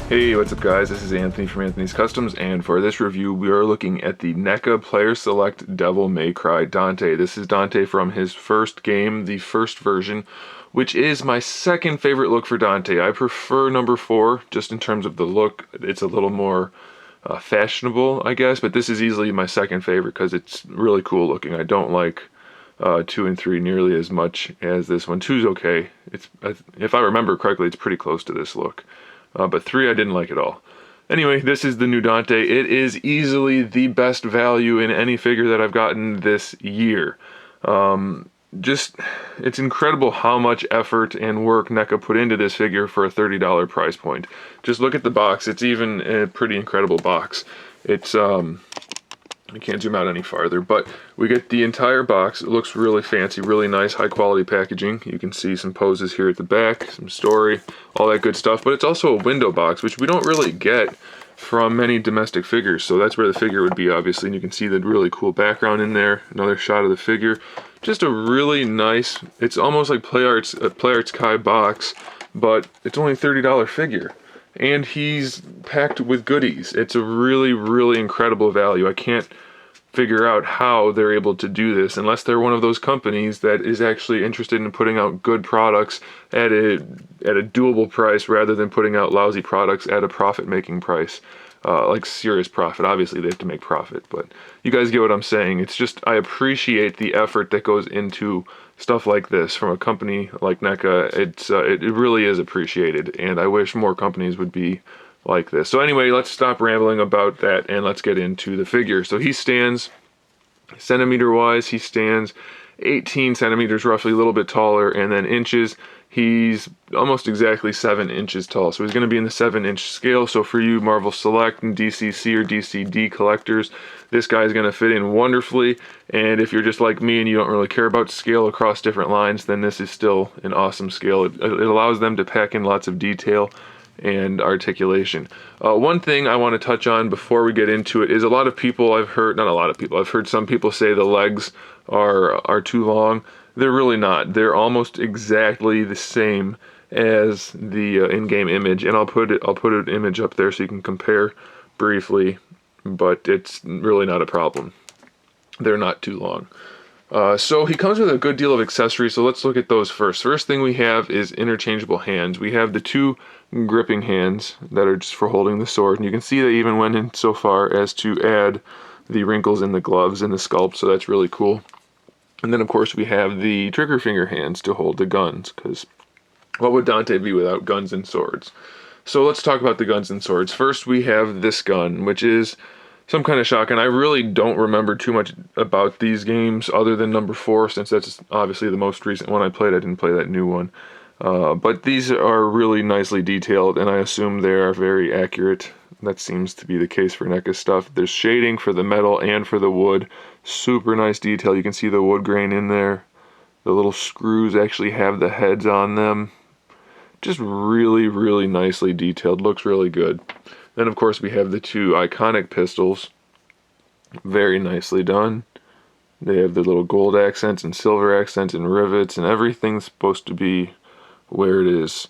Hey, what's up guys? This is Anthony from Anthony's Customs, and for this review we are looking at the NECA Player Select Devil May Cry Dante. This is Dante from his first game, the first version, which is my second favorite look for Dante. I prefer number 4, just in terms of the look. It's a little more fashionable, I guess, but this is easily my second favorite because it's really cool looking. I don't like 2 and 3 nearly as much as this one. 2's okay. If I remember correctly, it's pretty close to this look. But 3 I didn't like at all. Anyway, this is the new Dante. It is easily the best value in any figure that I've gotten this year. It's incredible how much effort and work NECA put into this figure for a $30 price point. Just look at the box. It's even a pretty incredible box. It's I can't zoom out any farther, but we get the entire box. It looks really fancy, really nice, high quality packaging. You can see some poses here at the back, some story, all that good stuff, but it's also a window box, which we don't really get from many domestic figures, so that's where the figure would be, obviously, and you can see the really cool background in there, another shot of the figure. Just a really nice, it's almost like a Play Arts Kai box, but it's only a $30 figure. And he's packed with goodies. It's a really, really incredible value. I can't figure out how they're able to do this unless they're one of those companies that is actually interested in putting out good products at a doable price rather than putting out lousy products at a profit-making price. Like serious profit. Obviously they have to make profit, but you guys get what I'm saying. It's just, I appreciate the effort that goes into stuff like this from a company like NECA. It really is appreciated, and I wish more companies would be like this. So anyway, let's stop rambling about that and let's get into the figure. So he stands, centimeter wise, he stands 18 centimeters roughly, a little bit taller, and then inches, he's almost exactly 7 inches tall. So he's going to be in the 7-inch scale. So for you Marvel Select and DCC or DCD collectors, this guy is going to fit in wonderfully. And if you're just like me and you don't really care about scale across different lines, then this is still an awesome scale. It allows them to pack in lots of detail and articulation. One thing I want to touch on before we get into it is a lot of people I've heard, not a lot of people, I've heard some people say the legs are too long. They're really not. They're almost exactly the same as the in-game image, and I'll put an image up there so you can compare briefly, but it's really not a problem. They're not too long. So he comes with a good deal of accessories, so let's look at those first. First thing we have is interchangeable hands. We have the 2 gripping hands that are just for holding the sword, and you can see they even went in so far as to add the wrinkles in the gloves and the sculpt, so that's really cool. And then of course we have the trigger finger hands to hold the guns, because what would Dante be without guns and swords? So let's talk about the guns and swords. First we have this gun, which is some kind of shotgun. I really don't remember too much about these games other than number 4, since that's obviously the most recent one I played. I didn't play that new one. But these are really nicely detailed, and I assume they are very accurate. That seems to be the case for NECA stuff. There's shading for the metal and for the wood. Super nice detail. You can see the wood grain in there. The little screws actually have the heads on them. Just really, really nicely detailed. Looks really good. Then of course we have the 2 iconic pistols. Very nicely done. They have the little gold accents and silver accents and rivets, and everything's supposed to be where it is.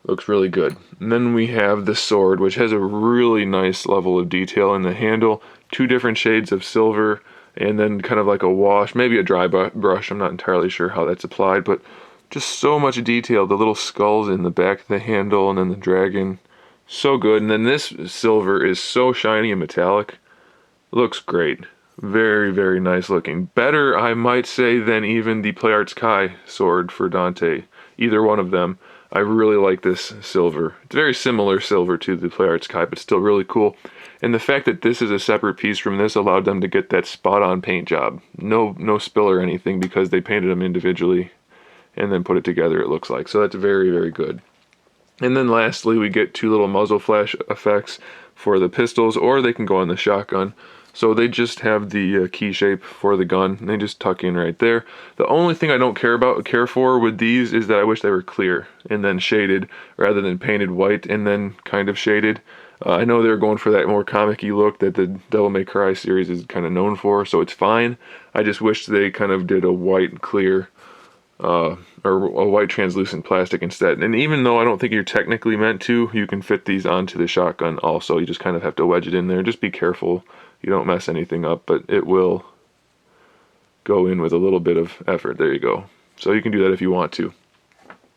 Looks really good. And then we have the sword, which has a really nice level of detail in the handle. 2 different shades of silver, and then kind of like a wash, maybe a dry brush. I'm not entirely sure how that's applied, but just so much detail. The little skulls in the back of the handle, and then the dragon. So good. And then this silver is so shiny and metallic. Looks great. Very, very nice looking. Better, I might say, than even the Play Arts Kai sword for Dante. Either one of them. I really like this silver. It's very similar silver to the Play Arts Kai, but still really cool. And the fact that this is a separate piece from this allowed them to get that spot-on paint job. No spill or anything, because they painted them individually and then put it together, it looks like. So that's very, very good. And then lastly, we get 2 little muzzle flash effects for the pistols, or they can go on the shotgun. So they just have the key shape for the gun, and they just tuck in right there. The only thing I don't care for with these is that I wish they were clear and then shaded rather than painted white and then kind of shaded. I know they're going for that more comic-y look that the Devil May Cry series is kind of known for, so it's fine. I just wish they kind of did a white clear, or or a white translucent plastic instead. And even though I don't think you're technically meant to, you can fit these onto the shotgun also. You just kind of have to wedge it in there. Just be careful you don't mess anything up, but it will go in with a little bit of effort. There you go. So you can do that if you want to.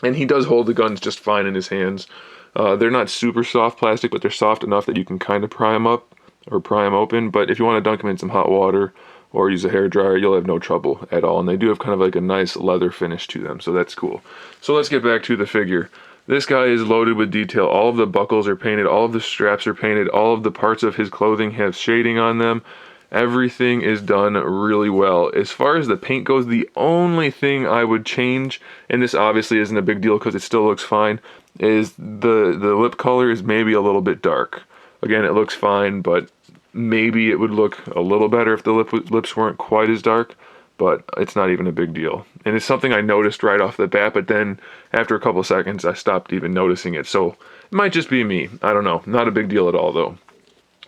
And he does hold the guns just fine in his hands. They're not super soft plastic, but they're soft enough that you can kind of pry them up or pry them open. But if you want to dunk them in some hot water or use a hair dryer, you'll have no trouble at all. And they do have kind of like a nice leather finish to them, so that's cool. So let's get back to the figure. This guy is loaded with detail. All of the buckles are painted, all of the straps are painted, all of the parts of his clothing have shading on them. Everything is done really well. As far as the paint goes, the only thing I would change, and this obviously isn't a big deal because it still looks fine, is the lip color is maybe a little bit dark. Again, it looks fine, but maybe it would look a little better if the lips weren't quite as dark, but it's not even a big deal. And it's something I noticed right off the bat, but then after a couple seconds, I stopped even noticing it. So it might just be me. I don't know. Not a big deal at all, though.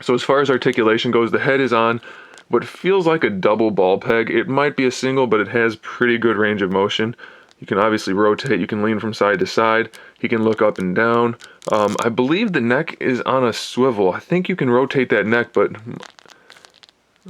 So as far as articulation goes, the head is on what feels like a double ball peg. It might be a single, but it has pretty good range of motion. You can obviously rotate, you can lean from side to side, he can look up and down. I believe the neck is on a swivel. I think you can rotate that neck, but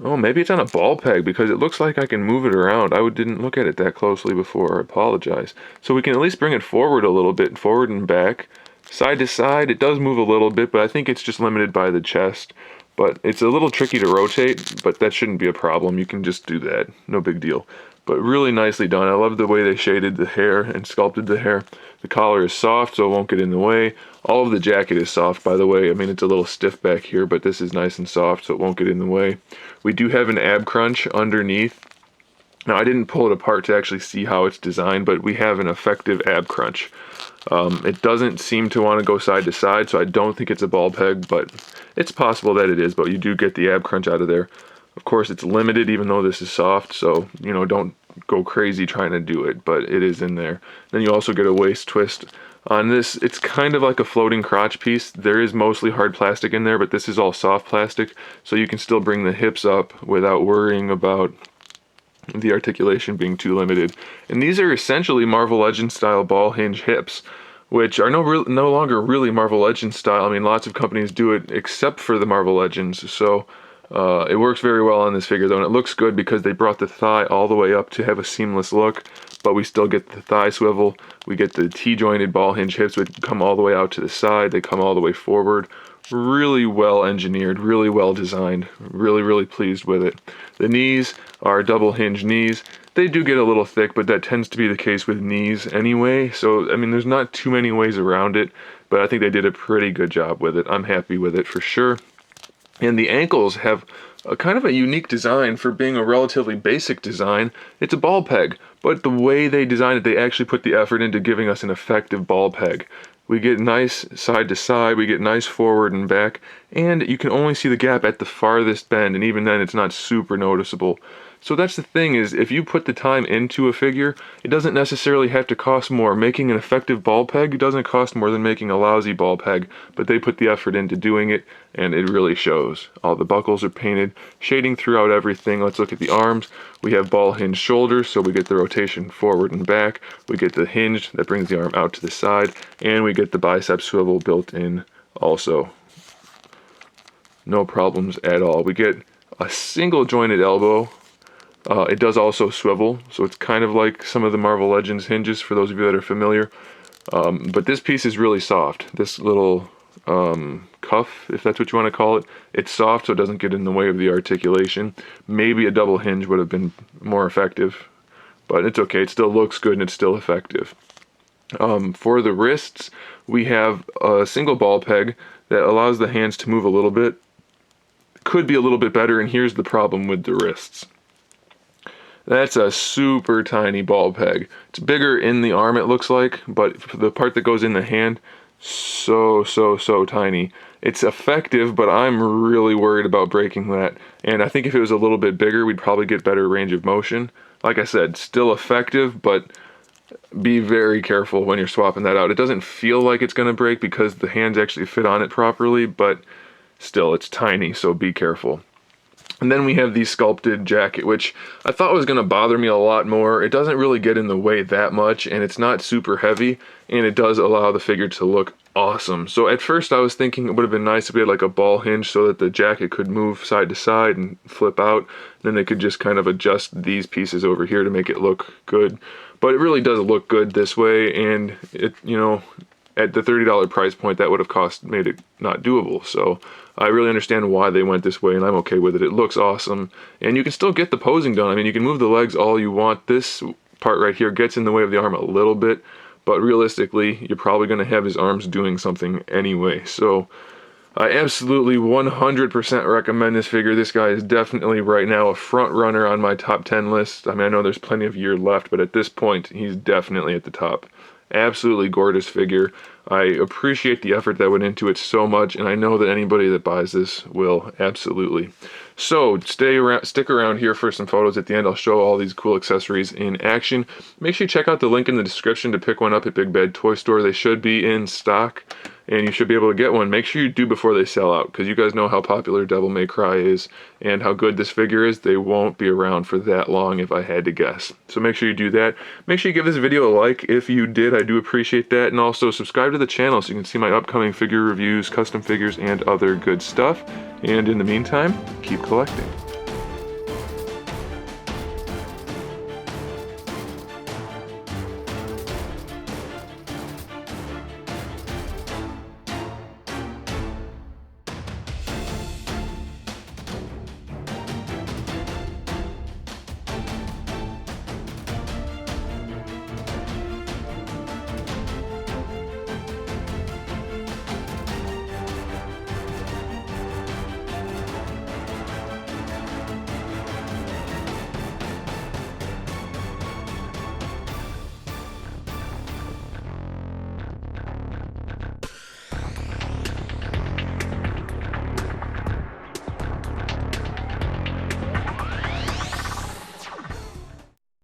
oh, maybe it's on a ball peg because it looks like I can move it around. I didn't look at it that closely before, I apologize. So we can at least bring it forward a little bit, forward and back. Side to side, it does move a little bit, but I think it's just limited by the chest. But it's a little tricky to rotate, but that shouldn't be a problem. You can just do that, no big deal. But really nicely done. I love the way they shaded the hair and sculpted the hair. The collar is soft, so it won't get in the way. All of the jacket is soft, by the way. I mean, it's a little stiff back here, but this is nice and soft, so it won't get in the way. We do have an ab crunch underneath. Now, I didn't pull it apart to actually see how it's designed, but we have an effective ab crunch. It doesn't seem to want to go side to side, so I don't think it's a ball peg, but it's possible that it is, but you do get the ab crunch out of there. Of course, it's limited, even though this is soft, so, you know, don't go crazy trying to do it, but it is in there. Then you also get a waist twist. On this, it's kind of like a floating crotch piece. There is mostly hard plastic in there, but this is all soft plastic, so you can still bring the hips up without worrying about the articulation being too limited. And these are essentially Marvel Legends style ball hinge hips, which are no longer really Marvel Legends style. I mean, lots of companies do it except for the Marvel Legends, so it works very well on this figure though, and it looks good because they brought the thigh all the way up to have a seamless look, but we still get the thigh swivel. We get the T-jointed ball hinge hips, which come all the way out to the side. They come all the way forward. Really well engineered, really well designed. Really pleased with it. The knees are double hinge knees. They do get a little thick, but that tends to be the case with knees anyway. So, I mean, there's not too many ways around it, but I think they did a pretty good job with it. I'm happy with it for sure. And the ankles have a kind of a unique design for being a relatively basic design. It's a ball peg, but the way they designed it, they actually put the effort into giving us an effective ball peg. We get nice side to side, we get nice forward and back, and you can only see the gap at the farthest bend, and even then it's not super noticeable. So that's the thing, is if you put the time into a figure, it doesn't necessarily have to cost more. Making an effective ball peg doesn't cost more than making a lousy ball peg, but they put the effort into doing it, and it really shows. All the buckles are painted, shading throughout everything. Let's look at the arms. We have ball hinge shoulders, so we get the rotation forward and back. We get the hinge that brings the arm out to the side, and we get the bicep swivel built in also. No problems at all. We get a single jointed elbow. It does also swivel, so it's kind of like some of the Marvel Legends hinges for those of you that are familiar. But this piece is really soft. This little cuff, if that's what you want to call it, it's soft so it doesn't get in the way of the articulation. Maybe a double hinge would have been more effective, but it's okay. It still looks good and it's still effective. For the wrists, we have a single ball peg that allows the hands to move a little bit. Could be a little bit better, and here's the problem with the wrists. That's a super tiny ball peg. It's bigger in the arm, it looks like, but for the part that goes in the hand, so tiny. It's effective, but I'm really worried about breaking that. And I think if it was a little bit bigger, we'd probably get better range of motion. Like I said, still effective, but be very careful when you're swapping that out. It doesn't feel like it's going to break because the hands actually fit on it properly, but still, it's tiny, so be careful. And then we have the sculpted jacket, which I thought was going to bother me a lot more. It doesn't really get in the way that much, and it's not super heavy, and it does allow the figure to look awesome. So at first I was thinking it would have been nice if we had like a ball hinge so that the jacket could move side to side and flip out. Then they could just kind of adjust these pieces over here to make it look good. But it really does look good this way, and it, you know, at the $30 price point, that would have made it not doable. So I really understand why they went this way, and I'm okay with it. It looks awesome, and you can still get the posing done. I mean, you can move the legs all you want. This part right here gets in the way of the arm a little bit, but realistically, you're probably going to have his arms doing something anyway. So I absolutely 100% recommend this figure. This guy is definitely right now a front runner on my top 10 list. I mean, I know there's plenty of year left, but at this point, he's definitely at the top. Absolutely gorgeous figure. I appreciate the effort that went into it so much, and I know that anybody that buys this will absolutely. So stick around here for some photos at the end. I'll show all these cool accessories in action. Make sure you check out the link in the description to pick one up at Big Bad Toy Store. They should be in stock, and you should be able to get one. Make sure you do before they sell out, because you guys know how popular Devil May Cry is and how good this figure is. They won't be around for that long if I had to guess. So make sure you do that. Make sure you give this video a like if you did. I do appreciate that. And also subscribe to the channel so you can see my upcoming figure reviews, custom figures, and other good stuff. And in the meantime, keep collecting.